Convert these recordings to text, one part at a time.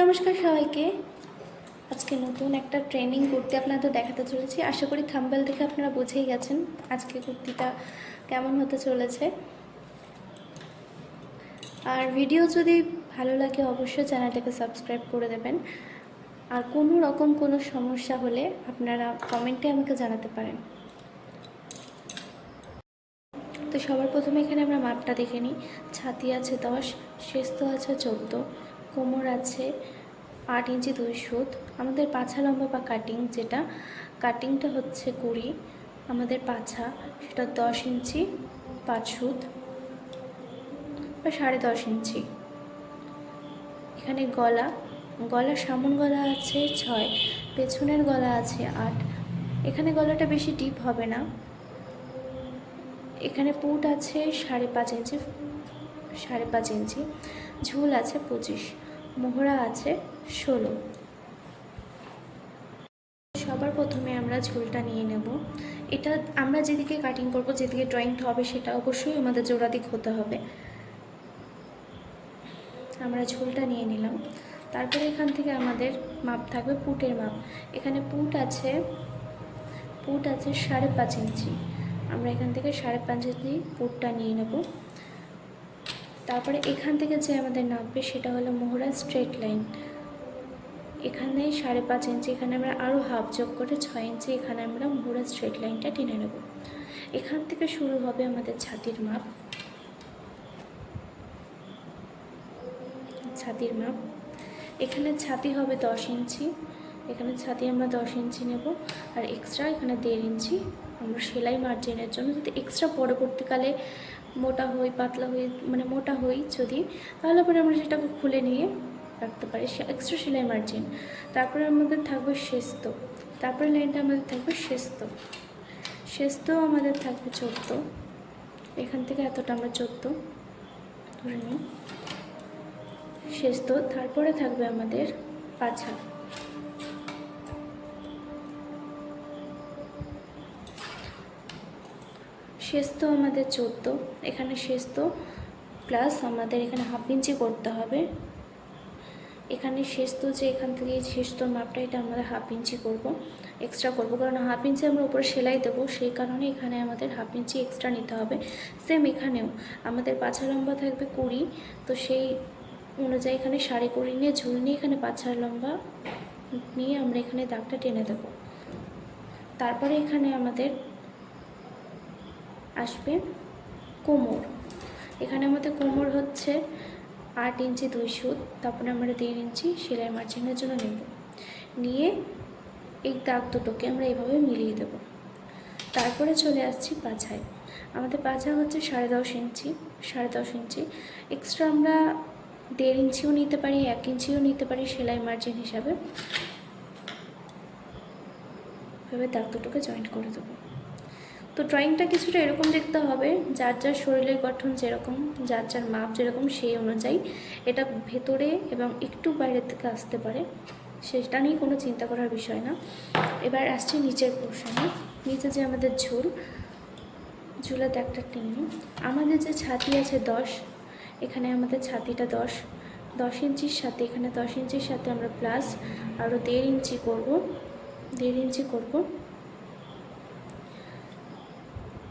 নমস্কার সবাইকে। আজকে নতুন একটা ট্রেনিং কুর্তি আপনাদের দেখাতে চলেছি। আশা করি থাম্বনেল দেখে আপনারা বুঝেই গেছেন আজকে কুর্তিটা কেমন হতে চলেছে। আর ভিডিও যদি ভালো লাগে অবশ্যই চ্যানেলটাকে সাবস্ক্রাইব করে দেবেন। আর কোনো রকম কোনো সমস্যা হলে আপনারা কমেন্টে আমাকে জানাতে পারেন। তো সবার প্রথমে এখানে আমরা মাপটা দেখে নিই। ছাতি আছে 10, শেস্ত আছে 14, কোমর আছে 8 ইঞ্চি 2 সুত। আমাদের পাছা লম্বা বা কাটিংটা হচ্ছে 20। আমাদের পাছা সেটা 10 ইঞ্চি 5 সুত বা 10.5 ইঞ্চি। এখানে গলার সামন গলা আছে 6, পেছনের গলা আছে 8। এখানে গলাটা বেশি ডিপ হবে না। এখানে পুট আছে 5.5 ইঞ্চি, ঝুল আছে 25, মোহরা আছে 16। সবার প্রথমে আমরা ঝুলটা নিয়ে নেব। এটা আমরা যেদিকে কাটিং করব, যেদিকে ড্রয়িংটা হবে সেটা অবশ্যই আমাদের জোড়া দিক হতে হবে। আমরা ঝুলটা নিয়ে নিলাম। তারপরে এখান থেকে আমাদের মাপ থাকবে পুটের মাপ। এখানে পুট আছে 5.5 ইঞ্চি। আমরা এখান থেকে 5.5 ইঞ্চি পুটটা নিয়ে নেব। তারপরে এখান থেকে যে আমাদের নামবে সেটা হলো মোহরা স্ট্রেট লাইন। এখানে 5.5 ইঞ্চি, এখানে আমরা আরও হাফ যোগ করে 6 ইঞ্চি এখানে আমরা মোহরা স্ট্রেট লাইনটা টেনে নেব। এখান থেকে শুরু হবে আমাদের ছাতির মাপ। এখানে ছাতি হবে 10 ইঞ্চি। এখানে ছাতি আমরা 10 ইঞ্চি নেব। আর এক্সট্রা এখানে 1.5 ইঞ্চি আমরা সেলাই মার্জিনের জন্য, যদি এক্সট্রা পরবর্তীকালে মোটা হই পাতলা হই মোটা হই যদি, তাহলে পরে আমরা সেটাকে খুলে নিয়ে রাখতে পারি, এক্সট্রা সেলাই মার্জিন। তারপরে আমাদের থাকবে শেস্ত। তারপরে লাইনটা আমাদের থাকবে শেস্ত আমাদের থাকবে 14। এখান থেকে এতটা আমরা 14 ধরে নিই শেস্ত। তারপরে থাকবে আমাদের পাছা। শেস্ত আমাদের 14। এখানে শেস্ত প্লাস আমাদের এখানে হাফ ইঞ্চি করতে হবে। এখানে শেস্ত যে এখান থেকে শেস্তর মাপটা এটা আমরা হাফ ইঞ্চি এক্সট্রা করব, কারণ হাফ ইঞ্চি আমরা উপরে সেলাই দেবো, সেই কারণে এখানে আমাদের হাফ ইঞ্চি এক্সট্রা নিতে হবে। সেম এখানেও আমাদের পাছা লম্বা থাকবে 20, তো সেই অনুযায়ী এখানে 20.5 নিয়ে ঝুল নিয়ে এখানে পাছার লম্বা নিয়ে আমরা এখানে দাগটা টেনে দেব। তারপরে এখানে আমাদের আসবে কোমর। এখানে আমাদের কোমর হচ্ছে 8 ইঞ্চি 2 সুত। তারপরে আমরা 1.5 ইঞ্চি সেলাই মার্জিনের জন্য নিয়ে এই দাগ দুটোকে আমরা এভাবে মিলিয়ে দেব। তারপরে চলে আসছি পাছায়। আমাদের পাছা হচ্ছে 10.5 ইঞ্চি। এক্সট্রা আমরা 1.5 ইঞ্চিও নিতে পারি, 1 ইঞ্চিও নিতে পারি সেলাই মার্জিন হিসাবে। এভাবে দাগ দুটোকে জয়েন্ট করে দেবো। তো ড্রয়িংটা কিছুটা এরকম দেখতে হবে, যার শরীরের গঠন যেরকম, যার মাপ যেরকম, সেই অনুযায়ী এটা ভেতরে এবং একটু বাইরের থেকে আসতে পারে, সেটা নিয়ে কোনো চিন্তা করার বিষয় না। এবার আসছি নিচের পোর্শনে। নিচে যে আমাদের ঝুলের দাগটা টেনে, আমাদের যে ছাতি আছে 10, এখানে আমাদের ছাতিটা 10 ইঞ্চির সাথে, এখানে 10 ইঞ্চির সাথে আমরা প্লাস আরও 1.5 ইঞ্চি করব।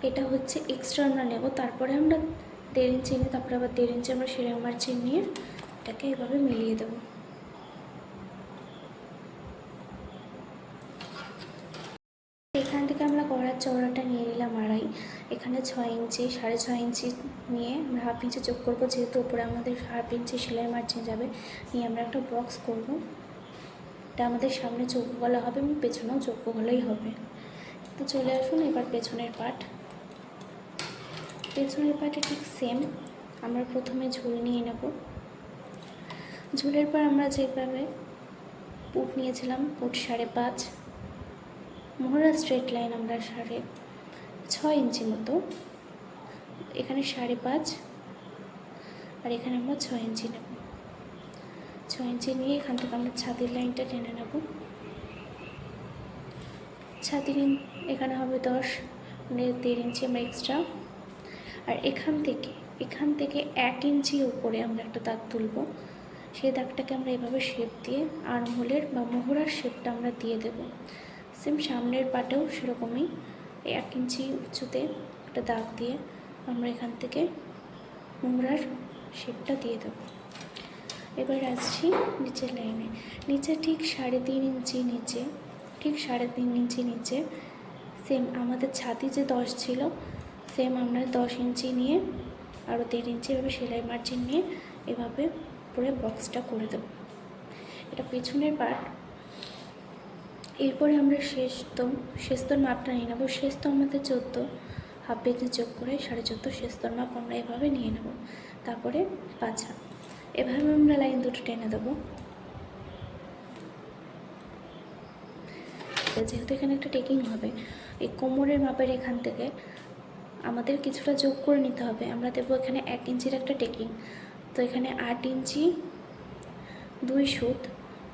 এটা হচ্ছে এক্সট্রা আমরা নেব। তারপরে আমরা 1.5 ইঞ্চি নিয়ে তারপরে আবার 1.5 ইঞ্চি আমরা সেলাই মার্জিন নিয়ে এটাকে এভাবে মিলিয়ে দেব। এখান থেকে আমরা গলার চওড়াটা নিয়ে নিলাম 2.5। এখানে 6 ইঞ্চি 6.5 ইঞ্চি নিয়ে আমরা হাফ ইঞ্চি যোগ করবো, যেহেতু উপরে আমাদের হাফ ইঞ্চি সেলাই মার্জিন যাবে। নিয়ে আমরা একটা বক্স করব। এটা আমাদের সামনে চৌকো গলা হবে এবং পেছনেও চৌকো গলাই হবে। তো চলে আসুন এবার পেছনের পার্টে ঠিক সেম। আমরা প্রথমে ঝুল নিয়ে নেব। ঝুলের পর আমরা যেভাবে পুট নিয়েছিলাম, পুট 5.5, মোহরা স্ট্রেট লাইন আমরা 6.5 ইঞ্চি মতো, এখানে 5.5 আর এখানে আমরা 6 ইঞ্চি নেব। 6 ইঞ্চি নিয়ে এখান থেকে আমরা ছাতির লাইনটা টেনে নেব। ছাতির এখানে হবে 10, 1.5 ইঞ্চি আমরা এক্সট্রা। আর এখান থেকে 1 ইঞ্চি উপরে আমরা একটা দাগ তুলব। সেই দাগটাকে আমরা এভাবে শেপ দিয়ে আর্মহোলের বা মোহরার শেপটা আমরা দিয়ে দেব। সেম সামনের পাটেও সেরকমই 1 ইঞ্চি উঁচুতে একটা দাগ দিয়ে আমরা এখান থেকে মোহরার শেপটা দিয়ে দেবো। এবার আসছি নিচের লাইনে। নিচে ঠিক 3.5 ইঞ্চি নিচে, ঠিক 3.5 ইঞ্চি নিচে সেম আমাদের ছাতি যে 10 ছিল, সেম আমরা 10 ইঞ্চি নিয়ে আরও 1.5 ইঞ্চি এভাবে সেলাই মার্জিন নিয়ে এভাবে পুরো বক্সটা করে দেবো। এটা পেছনের পার্ট। এরপরে আমরা শেষতর মাপটা নিয়ে নেবো। শেষতর আমাদের 14, হাফ ইঞ্চি যোগ করে 14.5 শেষতর মাপ আমরা এভাবে নিয়ে নেব। তারপরে পাছা, এভাবে আমরা লাইন দুটো টেনে দেবো। যেহেতু এখানে একটা টেকিং হবে, এই কোমরের মাপের এখান থেকে আমাদের কিছুটা যোগ করে নিতে হবে। আমরা দেবো এখানে 1 ইঞ্চির একটা টেকিং। তো এখানে 8 ইঞ্চি 2 সুত,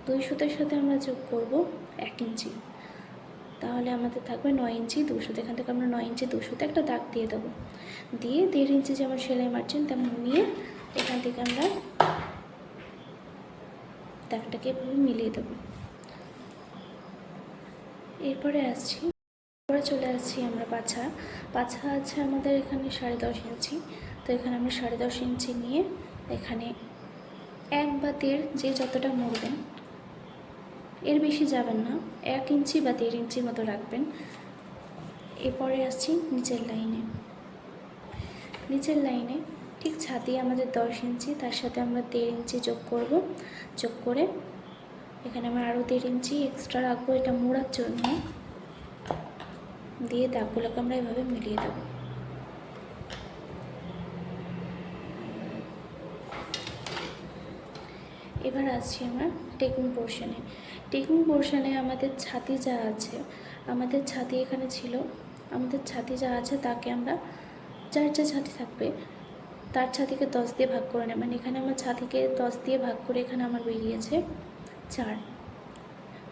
2 সুতের সাথে আমরা যোগ করব 1 ইঞ্চি, তাহলে আমাদের থাকবে 9 ইঞ্চি 2 সুত। এখান থেকে আমরা 9 ইঞ্চি 2 সুতে একটা দাগ দিয়ে দেবো। দিয়ে 1.5 ইঞ্চি যেমন সেলাই মার্জিন তেমন নিয়ে এখান থেকে আমরা দাগটাকে এভাবে মিলিয়ে দেবো। এরপরে চলে আসছি আমরা পাছা আছে আমাদের এখানে 10.5 ইঞ্চি। তো এখানে আমরা 10.5 ইঞ্চি নিয়ে এখানে 1 বা 1.5 যে যতটা মুড়বেন, এর বেশি যাবেন না, 1 ইঞ্চি বা 1.5 ইঞ্চির মতো রাখবেন। এরপরে আসছি নিচের লাইনে ঠিক ছাতি আমাদের 10 ইঞ্চি, তার সাথে আমরা 1.5 ইঞ্চি যোগ করব। যোগ করে এখানে আমরা আরও 1.5 ইঞ্চি এক্সট্রা রাখবো এটা মোড়ার জন্য। দিয়ে দাগগুলোকে আমরা এভাবে মিলিয়ে দেব। এবার আসছি আমরা টেকিং পোর্শনে আমাদের ছাতি যা আছে, আমাদের ছাতি এখানে ছিল, আমাদের ছাতি যা আছে তাকে আমরা যার যা ছাতি থাকবে তার ছাতিকে 10 দিয়ে ভাগ করে নেবেন। এখানে আমার ছাতিকে 10 দিয়ে ভাগ করে এখানে আমার বেরিয়েছে 4।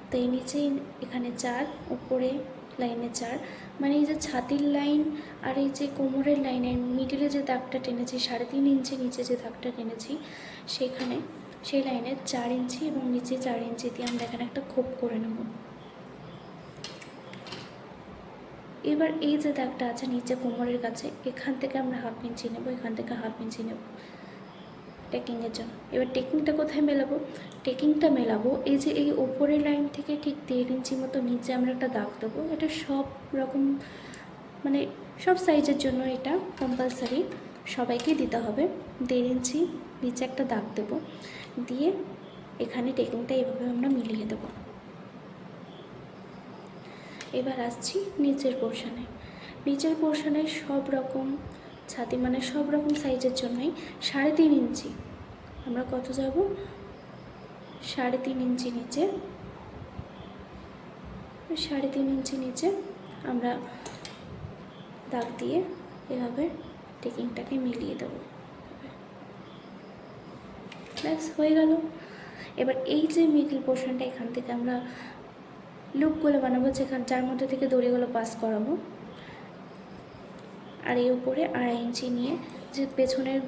তো এই নিচেই এখানে 4, উপরে লাইনে 4, মানে এই যে ছাতির লাইন আর এই যে কোমরের লাইনের মিডিলে যে দাগটা টেনেছি 3.5 ইঞ্চি নিচে যে দাগটা টেনেছি সেই লাইনে 4 ইঞ্চি এবং নিচে 4 ইঞ্চি দিয়ে আমরা এখানে একটা খোপ করে নেব। এবার এই যে দাগটা আছে নিচে কোমরের কাছে, এখান থেকে আমরা 1/2 ইঞ্চি নেব, এখান থেকে 1/2 ইঞ্চি নেব টেকিংয়ের জন্য। এবার টেকিংটা কোথায় মেলাবো? টেকিংটা মেলাবো এই যে এই ওপরের লাইন থেকে ঠিক 1.5 ইঞ্চি মতো নিচে আমরা একটা দাগ দেবো। এটা সব রকম মানে সব সাইজের জন্য এটা কম্পালসারি, সবাইকে দিতে হবে। 1.5 ইঞ্চি নিচে একটা দাগ দেবো, দিয়ে এখানে টেকিংটা এইভাবে আমরা মিলিয়ে দেবো। এবার আসছি নিচের পোর্শনে সব রকম ছাতি মানে সব রকম সাইজের জন্যই 3.5 ইঞ্চি আমরা কত যাব 3.5 ইঞ্চি নিচে, 3.5 ইঞ্চি নিচে আমরা দাগ দিয়ে এভাবে টেকিংটাকে মিলিয়ে দেবো। ব্যাস হয়ে গেল। এবার এই যে মিডল পোর্শনটা, এখান থেকে আমরা লুপগুলো বানাবো যার মধ্যে থেকে দড়িগুলো পাস করাবো। আর এই উপরে 2.5 ইঞ্চি নিয়ে, যে পেছনের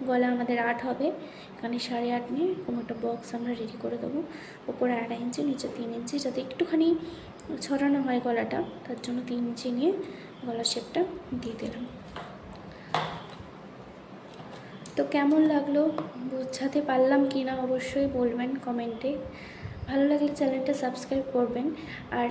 গলা আমাদের 8 হবে, এখানে 8.5 নিয়ে এরকম একটা বক্স আমরা রেডি করে দেবো। উপরে 2.5 ইঞ্চি, নিচে 3 ইঞ্চি, যাতে একটুখানি ছড়ানো হয় গলাটা, তার জন্য 3 ইঞ্চি নিয়ে গলার শেপটা দিয়ে দিলাম। তো কেমন লাগলো, বোঝাতে পারলাম কি না অবশ্যই বলবেন কমেন্টে। ভালো লাগলে চ্যানেলটা সাবস্ক্রাইব করবেন। আর